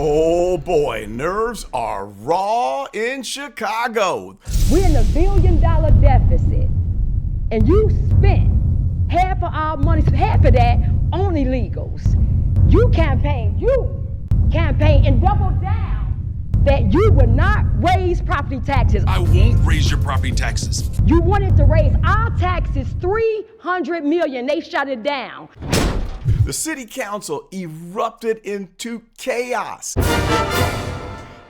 Oh boy, nerves are raw in Chicago. We're in a $1 billion deficit, and you spent half of our money, half of that on illegals. You campaign and double down that you would not raise property taxes. I won't raise your property taxes. You wanted to raise our taxes $300 million. They shut it down. The city council erupted into chaos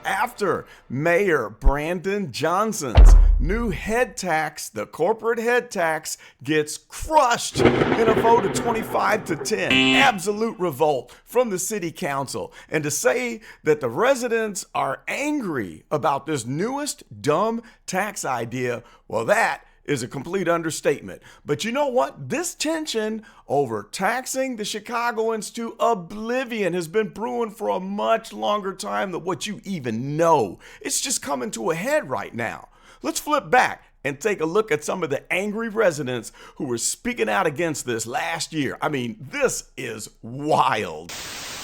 after Mayor Brandon Johnson's new head tax, the corporate head tax, gets crushed in a vote of 25-10. Absolute revolt from the city council. And to say that the residents are angry about this newest dumb tax idea, well, that is a complete understatement. But you know what? This tension over taxing the Chicagoans to oblivion has been brewing for a much longer time than what you even know. It's just coming to a head right now. Let's flip back and take a look at some of the angry residents who were speaking out against this last year. I mean, this is wild.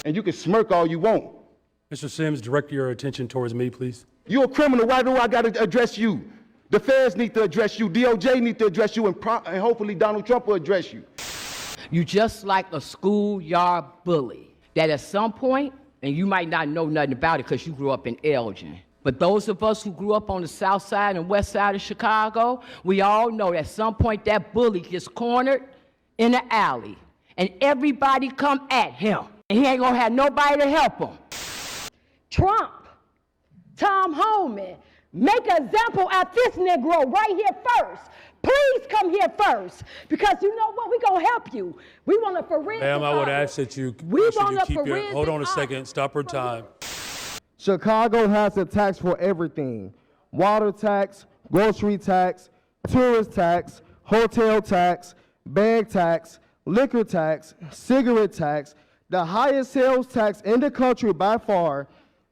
And you can smirk all you want. Mr. Sims, direct your attention towards me, please. You're a criminal. Why do I got to address you? The feds need to address you. DOJ need to address you, and hopefully Donald Trump will address you. You just like a schoolyard bully that at some point, and you might not know nothing about it because you grew up in Elgin, but those of us who grew up on the south side and west side of Chicago, we all know that at some point that bully gets cornered in the alley, and everybody come at him, and he ain't gonna have nobody to help him. Trump, Tom Homan, make an example out this Negro right here first. Please come here first, because you know what? We're going to help you. We want a forensic Ma'am, I would ask that you keep your, hold on a second, stop her time. Chicago has a tax for everything. Water tax, grocery tax, tourist tax, hotel tax, bag tax, liquor tax, cigarette tax, the highest sales tax in the country by far,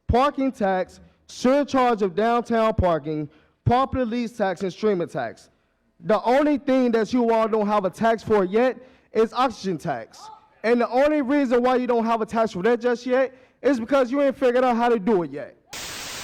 parking tax, surcharge of downtown parking, property lease tax, and streaming tax. The only thing that you all don't have a tax for yet is oxygen tax. And the only reason why you don't have a tax for that just yet is because you ain't figured out how to do it yet.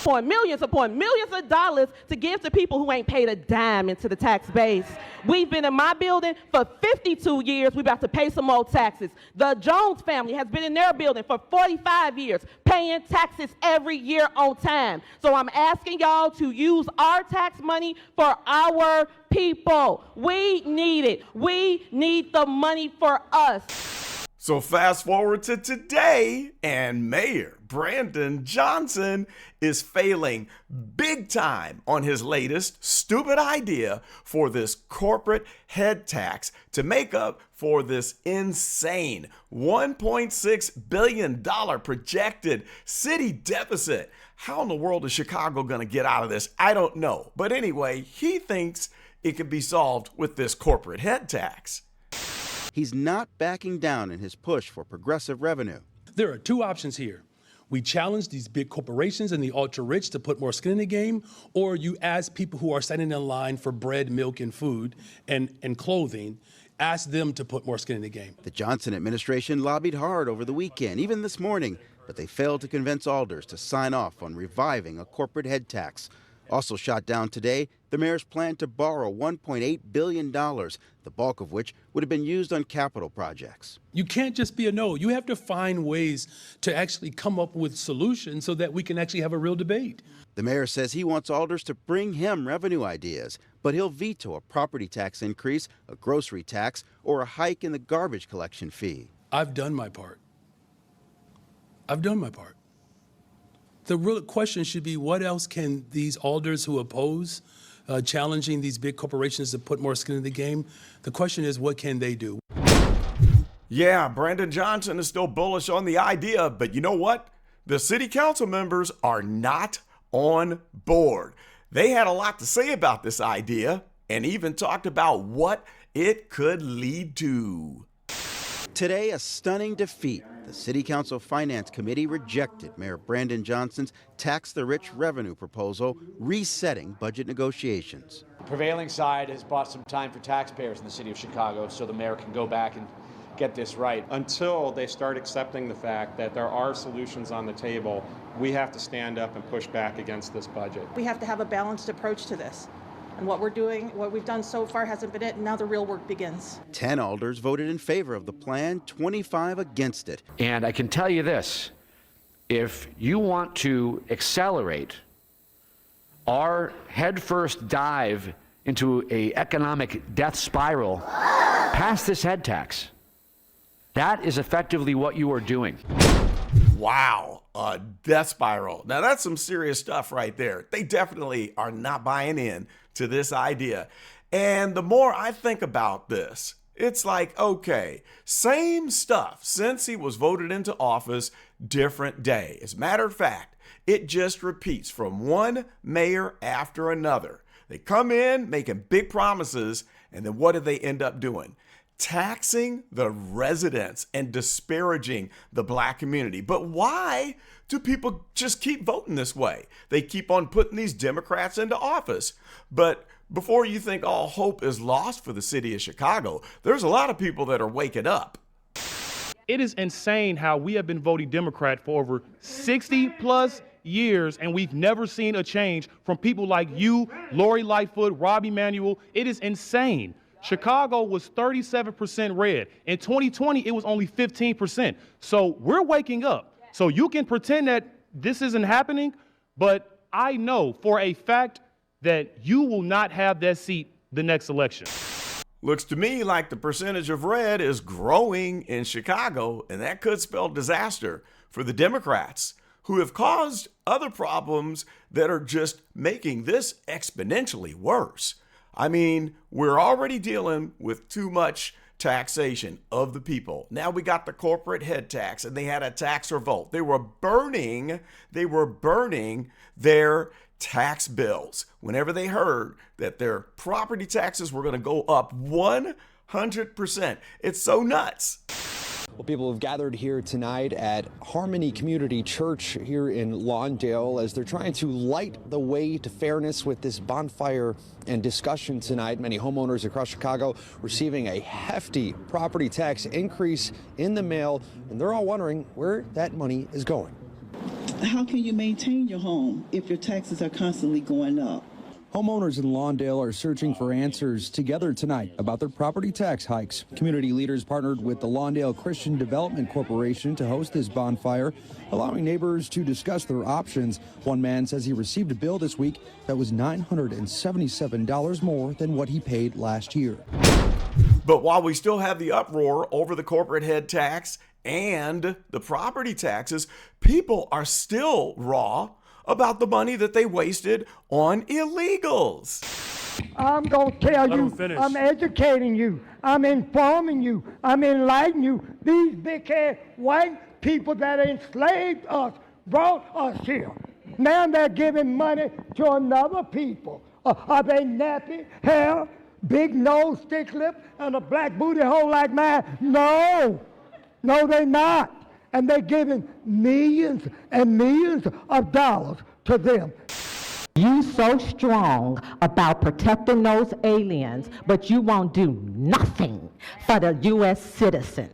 Upon millions of dollars to give to people who ain't paid a dime into the tax base. We've been in my building for 52 years. We're about to pay some more taxes. The Jones family has been in their building for 45 years, paying taxes every year on time. So I'm asking y'all to use our tax money for our people. We need it. We need the money for us. So fast forward to today, and Mayor Brandon Johnson is failing big time on his latest stupid idea for this corporate head tax to make up for this insane $1.6 billion projected city deficit. How in the world is Chicago going to get out of this? I don't know. But anyway, he thinks it can be solved with this corporate head tax. He's not backing down in his push for progressive revenue. There are two options here. We challenge these big corporations and the ultra-rich to put more skin in the game, or you ask people who are standing in line for bread, milk, and food and clothing, ask them to put more skin in the game. The Johnson administration lobbied hard over the weekend, even this morning, but they failed to convince alders to sign off on reviving a corporate head tax. Also shot down today, the mayor's plan to borrow $1.8 billion, the bulk of which would have been used on capital projects. You can't just be a no. You have to find ways to actually come up with solutions so that we can actually have a real debate. The mayor says he wants alders to bring him revenue ideas, but he'll veto a property tax increase, a grocery tax, or a hike in the garbage collection fee. I've done my part. I've done my part. The real question should be, what else can these alders who oppose challenging these big corporations to put more skin in the game, the question is, what can they do? Yeah, Brandon Johnson is still bullish on the idea, but you know what? The city council members are not on board. They had a lot to say about this idea and even talked about what it could lead to. Today, a stunning defeat. The City Council Finance Committee rejected Mayor Brandon Johnson's Tax the Rich revenue proposal, resetting budget negotiations. The prevailing side has bought some time for taxpayers in the city of Chicago so the mayor can go back and get this right. Until they start accepting the fact that there are solutions on the table, we have to stand up and push back against this budget. We have to have a balanced approach to this. And what we've done so far hasn't been it, and now the real work begins. 10 alders voted in favor of the plan, 25 against it. And I can tell you this, if you want to accelerate our headfirst dive into an economic death spiral, pass this head tax. That is effectively what you are doing. Wow, a death spiral. Now that's some serious stuff right there. They definitely are not buying in to this idea. And the more I think about this, it's like, okay, same stuff since he was voted into office, different day. As a matter of fact, it just repeats from one mayor after another. They come in making big promises, and then what do they end up doing? Taxing the residents and disparaging the black community. But why do people just keep voting this way? They keep on putting these Democrats into office. But before you think all hope is lost for the city of Chicago, there's a lot of people that are waking up. It is insane how we have been voting Democrat for over 60 plus years, and we've never seen a change from people like you, Lori Lightfoot, Rob Emanuel. It is insane. Chicago was 37% red. In 2020, it was only 15%. So we're waking up. So you can pretend that this isn't happening, but I know for a fact that you will not have that seat the next election. Looks to me like the percentage of red is growing in Chicago, and that could spell disaster for the Democrats, who have caused other problems that are just making this exponentially worse. I mean, we're already dealing with too much taxation of the people. Now we got the corporate head tax, and they had a tax revolt. They were burning their tax bills whenever they heard that their property taxes were going to go up 100%. It's so nuts. Well, people have gathered here tonight at Harmony Community Church here in Lawndale as they're trying to light the way to fairness with this bonfire and discussion tonight. Many homeowners across Chicago receiving a hefty property tax increase in the mail, and they're all wondering where that money is going. How can you maintain your home if your taxes are constantly going up? Homeowners in Lawndale are searching for answers together tonight about their property tax hikes. Community leaders partnered with the Lawndale Christian Development Corporation to host this bonfire, allowing neighbors to discuss their options. One man says he received a bill this week that was $977 more than what he paid last year. But while we still have the uproar over the corporate head tax and the property taxes, people are still raw about the money that they wasted on illegals. I'm going to tell you, I'm educating you, I'm informing you, I'm enlightening you. These big-head white people that enslaved us brought us here. Now they're giving money to another people. Are they nappy, hair, big nose, thick lip, and a black booty hole like mine? No, they're not. And they're giving millions and millions of dollars to them. You so strong about protecting those aliens, but you won't do nothing for the U.S. citizen.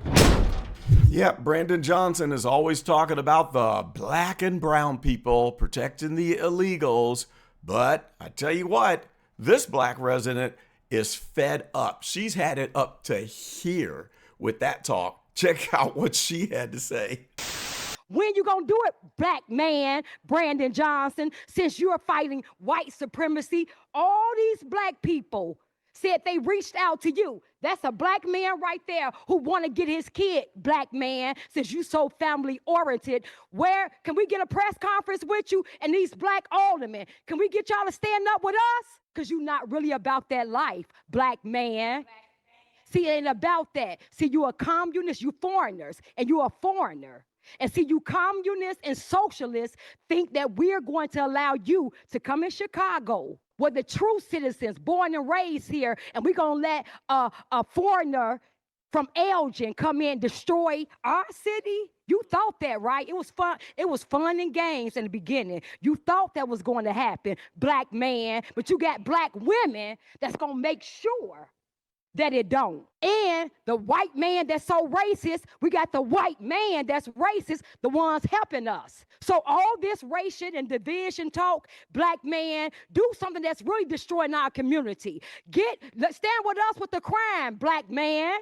Yeah, Brandon Johnson is always talking about the black and brown people protecting the illegals. But I tell you what, this black resident is fed up. She's had it up to here with that talk. Check out what she had to say. When you gonna do it, black man, Brandon Johnson, since you're fighting white supremacy? All these black people said they reached out to you. That's a black man right there who want to get his kid, black man, since you so family oriented. Where can we get a press conference with you and these black aldermen? Can we get y'all to stand up with us? Because you're not really about that life, black man. See, it ain't about that. See, you a communist, you foreigners, and you a foreigner. And see, you communists and socialists think that we're going to allow you to come in Chicago, where the true citizens born and raised here, and we're going to let a foreigner from Elgin come in and destroy our city? You thought that, right? It was fun. It was fun and games in the beginning. You thought that was going to happen, black man, but you got black women that's going to make sure that it don't. And the white man that's so racist, we got the white man that's racist, the ones helping us. So all this racial and division talk, black man, do something that's really destroying our community. Stand with us with the crime, black man.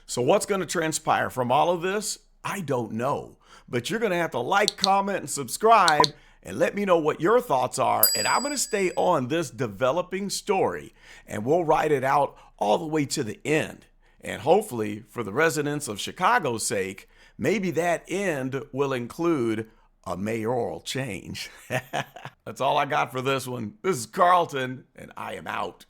So what's going to transpire from all of this? I don't know. But you're going to have to like, comment, and subscribe and let me know what your thoughts are. And I'm going to stay on this developing story and we'll write it out all the way to the end. And hopefully, for the residents of Chicago's sake, maybe that end will include a mayoral change. That's all I got for this one. This is Carlton, and I am out.